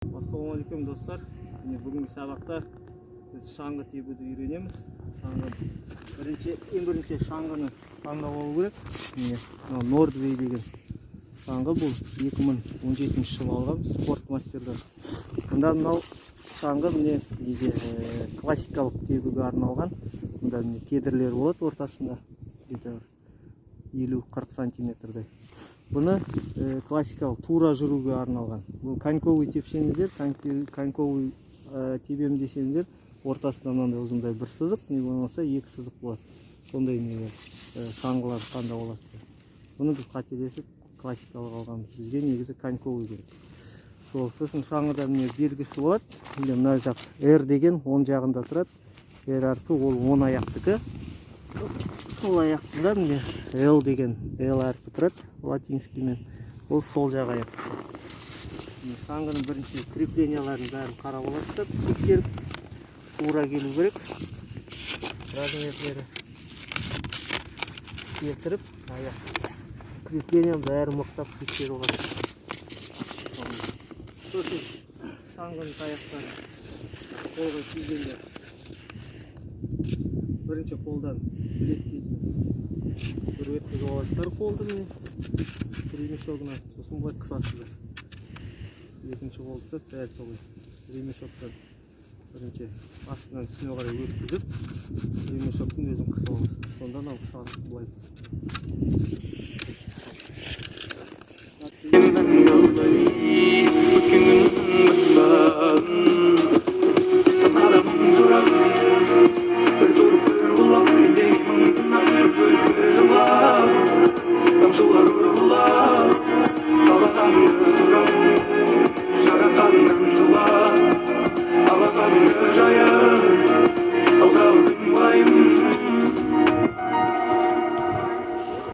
Ассалаумағалейкум достар. Бүгінгі сабақта біз шаңғы тебуді үйренеміз. Ең бірінші шаңғыны таңдап алу керек. Нордвей деген шаңғы, бұл 2017 жылы алған спортмастерден. Мұнда мынау шаңғы классикалық тебуге арналған. Мұнда кедірлер болады ортасында, 50-40 сантиметрдей. Бұны классикалық тура жүруге арналған. Бұл коньковый тепсеңіздер, коньковый тебем десеңіздер, ортасында мынандай ұзындай бір сызық, не болмаса екі сызық болады. Сондай шаңғыларды таңдап аласыздар. Бұны біз қателесіп классикалық алғанбыз. Бізге негізі коньковый керек. Сосын шаңғыда белгісі болады. Мына жақ R деген 10 жағында тұрады. R әрпі ол 10 аяқтікі. Сол аяқтында L деген L әрпі тұрады латинскиймен. Ол сол жақ аяқ. Шаңғының бірінші крепленияларын бәрін қарап аласыздар, тексеріп, тура келу керек. Размерлері келтіріп, аяқ креплениянын бәрін мықтап тексеріп аласыздар. Сосын шаңғының аяқтары қолға кигенде бірінші қолдан бір өткізіп аласыздар қолды ремешогына, сосын бұлай қысасыздар. Екінші қолды дәл солай ремешоктан бірінші астынан үстіне қарай өткізіп ремешоктың өзін қысып аласыздар. Сонда шаңғы бұлай